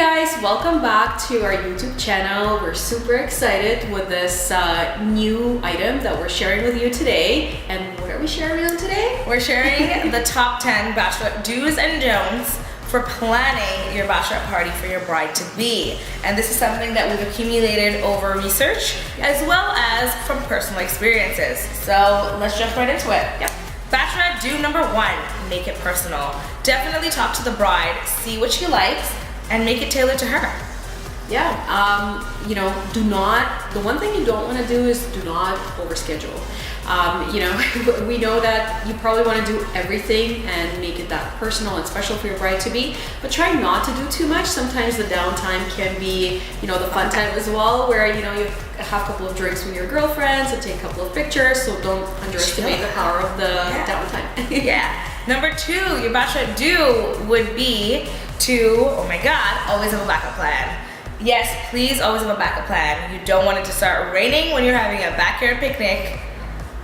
Guys, welcome back to our YouTube channel. We're super excited with this new item that we're sharing with you today. And what are we sharing with you today? We're sharing the top 10 Bachelorette do's and don'ts for planning your Bachelorette party for your bride-to-be. And this is something that we've accumulated over research as well as from personal experiences. So let's jump right into it. Yep. Bachelorette do number 1, make it personal. Definitely talk to the bride, see what she likes, and make it tailored to her. Yeah, the one thing you don't want to do is do not overschedule. We know that you probably want to do everything and make it that personal and special for your bride-to-be, but try not to do too much. Sometimes the downtime can be, the fun time as well, where, you have a couple of drinks with your girlfriends and take a couple of pictures, so don't underestimate the power of the downtime. Yeah. Number 2, your Bachelorette do would be to, oh my God, always have a backup plan. Yes, please always have a backup plan. You don't want it to start raining when you're having a backyard picnic.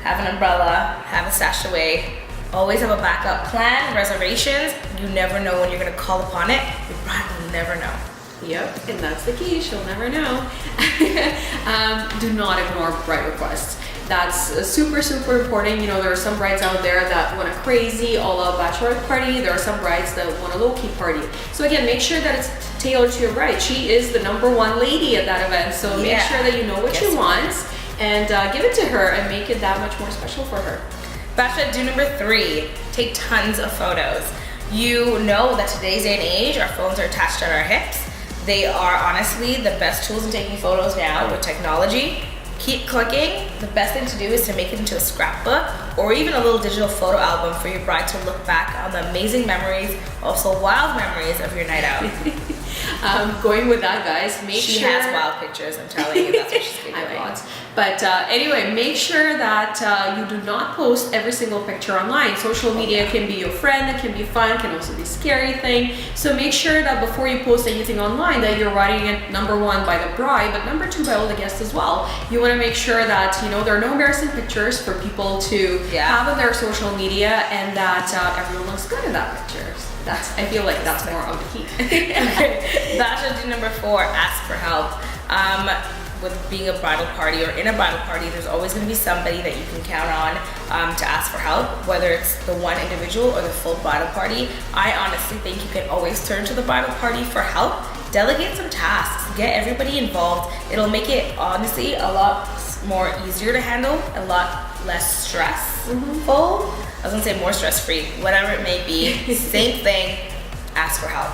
Have an umbrella, have it stashed away. Always have a backup plan, reservations. You never know when you're gonna call upon it. Your bride will never know. Yep, and that's the key, she'll never know. Do not ignore bride requests. That's super, super important. There are some brides out there that want a crazy all-out bachelorette party. There are some brides that want a low-key party. So again, make sure that it's tailored to your bride. She is the #1 lady at that event, so make sure that you know what she wants and give it to her and make it that much more special for her. Bachelorette do number 3, take tons of photos. You know that today's day and age, our phones are attached at our hips. They are honestly the best tools in taking photos now with technology. Keep clicking. The best thing to do is to make it into a scrapbook or even a little digital photo album for your bride to look back on the amazing memories, also wild memories of your night out. Going with that, guys, She has wild pictures, I'm telling you, that's what she's doing. But anyway, make sure that you do not post every single picture online. Social media can be your friend, it can be fun, can also be a scary thing. So make sure that before you post anything online that you're writing it #1 by the bride, but #2 by all the guests as well. You want to make sure that, there are no embarrassing pictures for people to have on their social media and that everyone looks good in that picture. I feel like that's more of the key. Bachelorette do number 4, ask for help. With being a bridal party or in a bridal party, there's always going to be somebody that you can count on to ask for help, whether it's the one individual or the full bridal party. I honestly think you can always turn to the bridal party for help. Delegate some tasks, get everybody involved. It'll make it honestly a lot more easier to handle, a lot less stressful. I was gonna say more stress-free, whatever it may be. Same thing, ask for help.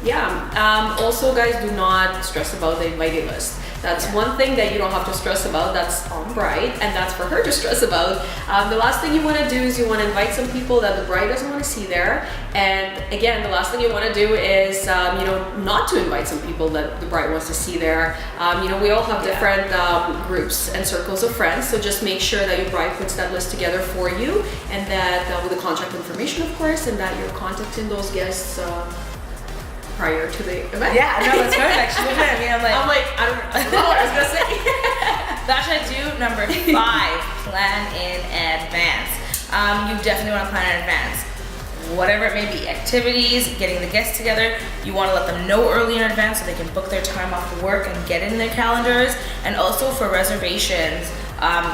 Yeah, also guys, do not stress about the invited list. That's one thing that you don't have to stress about. That's on bride, and that's for her to stress about. The last thing you want to do is you want to invite some people that the bride doesn't want to see there. And again, the last thing you want to do is, not to invite some people that the bride wants to see there. We all have different groups and circles of friends, so just make sure that your bride puts that list together for you, and that with the contact information, of course, and that you're contacting those guests prior to the event. Yeah, no, that's perfect. She's looking at me, I'm like, I don't know what I was gonna say. Bachelorette do number 5, plan in advance. You definitely want to plan in advance. Whatever it may be, activities, getting the guests together, you want to let them know early in advance so they can book their time off work and get it in their calendars. And also for reservations,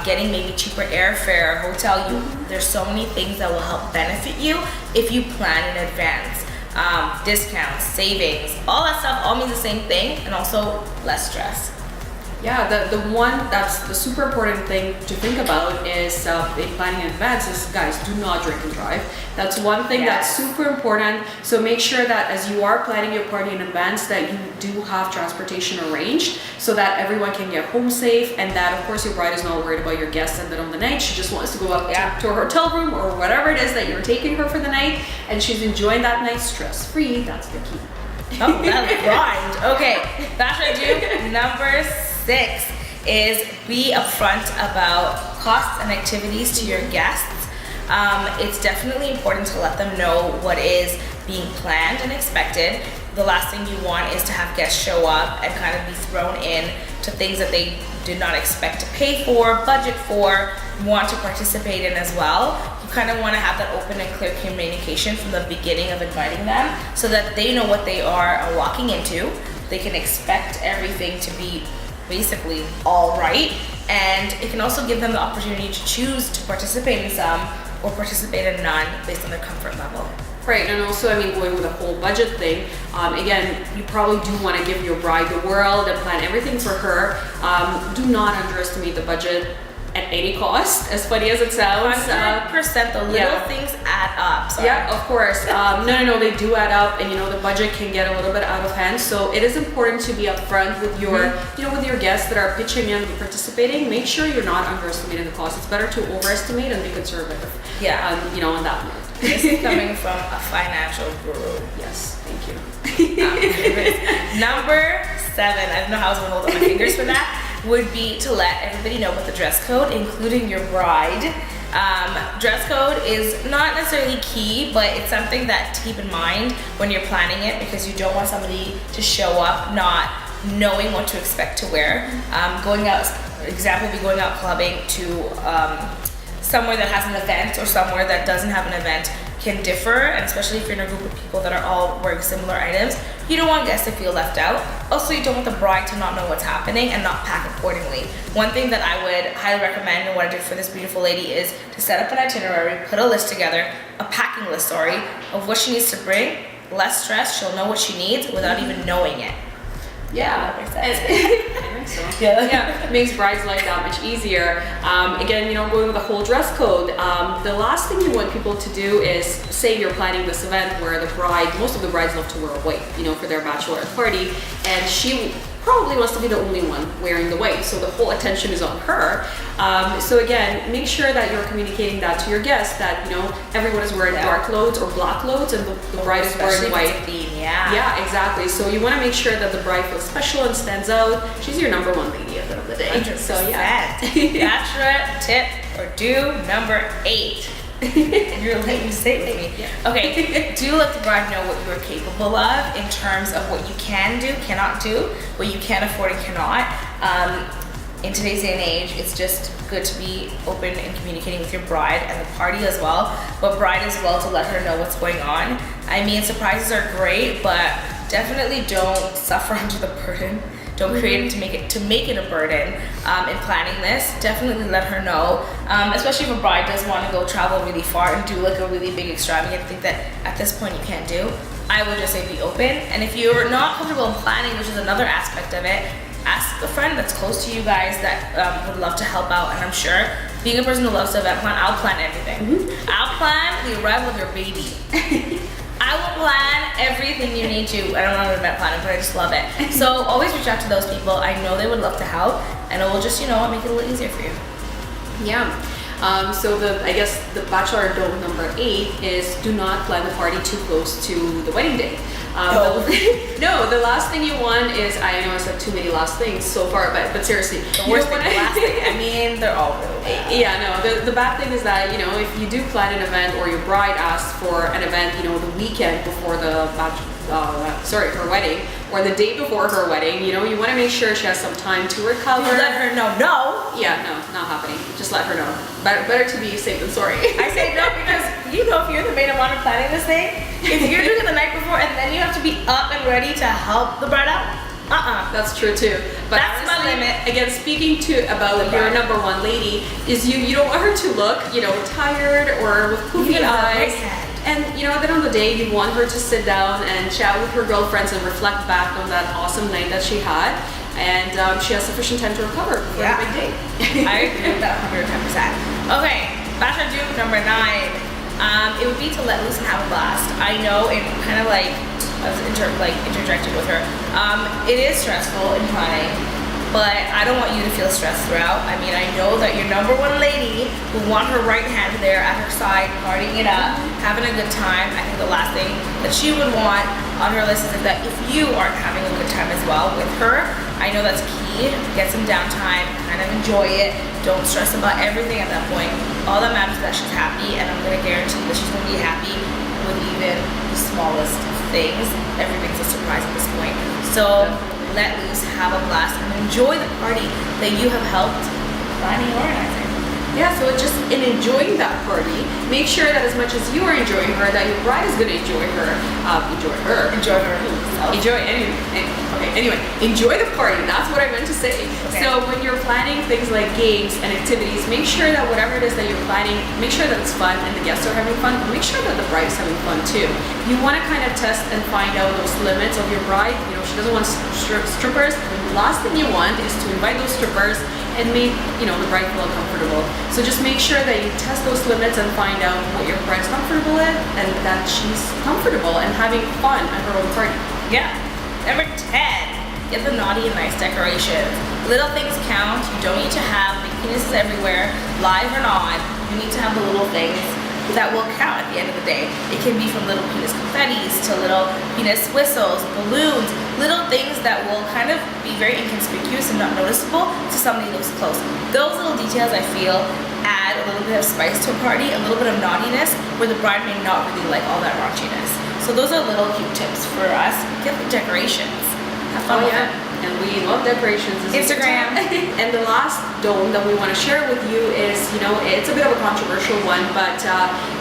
getting maybe cheaper airfare, hotel, there's so many things that will help benefit you if you plan in advance. Discounts, savings, all that stuff all means the same thing, and also less stress. Yeah, the one that's the super important thing to think about is in planning in advance is, guys, do not drink and drive. That's one thing that's super important. So make sure that as you are planning your party in advance that you do have transportation arranged so that everyone can get home safe, and that of course your bride is not worried about your guests and then on the night she just wants to go up to her hotel room or whatever it is that you're taking her for the night, and she's enjoying that night stress-free. That's the key. Oh, that rhymed. Okay, Bachelorette do number 6 is be upfront about costs and activities to your guests. It's definitely important to let them know what is being planned and expected. The last thing you want is to have guests show up and kind of be thrown in to things that they did not expect to pay for, budget for, want to participate in as well. kind of want to have that open and clear communication from the beginning of inviting them so that they know what they are walking into. They can expect everything to be basically all right, and it can also give them the opportunity to choose to participate in some or participate in none based on their comfort level. Right, and also, I mean, going with a whole budget thing, again, you probably do want to give your bride the world and plan everything for her. Do not underestimate the budget at any cost, as funny as it sounds. 100%, the little things add up. Sorry. Yeah, of course. No, they do add up, and the budget can get a little bit out of hand. So it is important to be upfront with your, with your guests that are pitching in and participating. Make sure you're not underestimating the cost. It's better to overestimate and be conservative. Yeah. On that note. This is coming from a financial guru. Yes, thank you. Number 7, I don't know how I was gonna hold up my fingers for that, would be to let everybody know about the dress code, including your bride. Dress code is not necessarily key, but it's something that to keep in mind when you're planning it, because you don't want somebody to show up not knowing what to expect to wear. Going out, example would be going out clubbing to somewhere that has an event or somewhere that doesn't have an event can differ, and especially if you're in a group of people that are all wearing similar items, you don't want guests to feel left out. Also, you don't want the bride to not know what's happening and not pack accordingly. One thing that I would highly recommend, and what I did for this beautiful lady, is to set up an itinerary, put a list together, a packing list, of what she needs to bring. Less stress, she'll know what she needs without even knowing it. Yeah, that makes sense. I think so. Yeah, it makes bride's life that much easier. Again, going with the whole dress code, the last thing you want people to do is, say you're planning this event where most of the brides love to wear white, for their bachelorette party, and she probably wants to be the only one wearing the white, so the whole attention is on her. So again, make sure that you're communicating that to your guests, that everyone is wearing dark clothes or black clothes, and the bride is wearing white. Yeah, exactly. So you want to make sure that the bride feels special and stands out. She's your number one lady at the end of the day. 100%. So yeah. Bachelorette tip or do number 8. You're letting me say it with me. Yeah. Okay, do let the bride know what you're capable of in terms of what you can do, cannot do, what you can afford and cannot. In today's day and age, it's just good to be open and communicating with your bride and the party as well, but bride as well, to let her know what's going on. I mean, surprises are great, but definitely don't suffer under the burden. Don't create it to make it a burden in planning this. Definitely let her know, especially if a bride does want to go travel really far and do like a really big extravagant thing that at this point you can't do. I would just say be open, and if you're not comfortable in planning, which is another aspect of it, ask a friend that's close to you guys that would love to help out. And I'm sure, being a person who loves to event plan, I'll plan everything. I'll plan the arrival of your baby. I will plan everything you need to. I don't know event planning, but I just love it. So always reach out to those people. I know they would love to help, and it will just, make it a little easier for you. Yeah. So I guess the bachelor don't number 8 is, do not plan the party too close to the wedding day. No, the last thing you want is, I know I said too many last things so far, but seriously, the worst thing, the last thing. I mean, they're all really bad. Yeah, no, the bad thing is that, if you do plan an event, or your bride asks for an event, the weekend before her wedding, or the day before her wedding, you want to make sure she has some time to recover. You let her know. No. Yeah, no, not happening. Just let her know. Better to be safe than sorry. I say no because, if you're the maid of honor planning this thing, if you're doing it the night before and then you have to be up and ready to help the bride out, That's true too. But that's my limit. Again, speaking about your number one lady, is you don't want her to look, tired or with poofy eyes. And at the end of the day, you want her to sit down and chat with her girlfriends and reflect back on that awesome night that she had, and she has sufficient time to recover for the big day. I agree with that 110%. Okay, Bachelor Duke number 9. It would be to let loose and have a blast. I know it kind of I was interjected with her. It is stressful in planning, but I don't want you to feel stressed throughout. I mean, I know that your number one lady will want her right hand there at her side, partying it up, having a good time. I think the last thing that she would want on her list is that if you aren't having a good time as well with her, I know that's key. Get some downtime, kind of enjoy it. Don't stress about everything at that point. All that matters is that she's happy, and I'm gonna guarantee that she's gonna be happy with even the smallest things. Everything's a surprise at this point. So let loose, have a blast, and enjoy the party that you have helped planning and organizing. Yeah, so just in enjoying that party, make sure that as much as you are enjoying her, that your bride is going to enjoy her. Enjoy her. yourself. Anyway, enjoy the party. That's what I meant to say. Okay. So when you're planning things like games and activities, make sure that whatever it is that you're planning, make sure that it's fun and the guests are having fun. Make sure that the bride is having fun too. You want to kind of test and find out those limits of your bride. You know, she doesn't want strippers. The last thing you want is to invite those strippers and make, you know, the bride feel uncomfortable. So just make sure that you test those limits and find out what your bride's comfortable with and that she's comfortable and having fun at her own party. Yeah. Number 10, get the naughty and nice decorations. Little things count. You don't need to have big penises everywhere, live or not. You need to have the little things that will count at the end of the day. It can be from little penis confettis to little penis whistles, balloons, little things that will kind of be very inconspicuous and not noticeable to somebody who looks close. Those little details, I feel, add a little bit of spice to a party, a little bit of naughtiness, where the bride may not really like all that raunchiness. So those are little cute tips for us. Get the decorations. Have fun with it. And we love decorations. Instagram. And the last don't that we want to share with you is, you know, it's a bit of a controversial one, but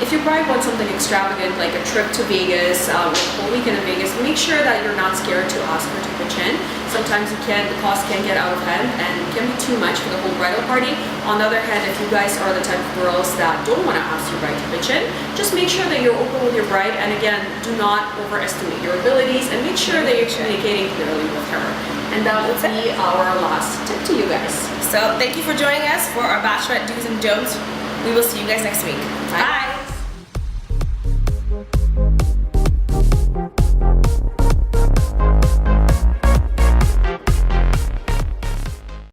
if your bride wants something extravagant like a trip to Vegas, or a whole weekend in Vegas, make sure that you're not scared to ask her to pitch in. Sometimes the cost can get out of hand and it can be too much for the whole bridal party. On the other hand, if you guys are the type of girls that don't want to ask your bride to pitch in, just make sure that you're open with your bride, and again, do not overestimate your abilities and make sure that you're communicating clearly with her. And that would be our last tip to you guys. So thank you for joining us for our Bachelorette do's and don'ts. We will see you guys next week. Bye.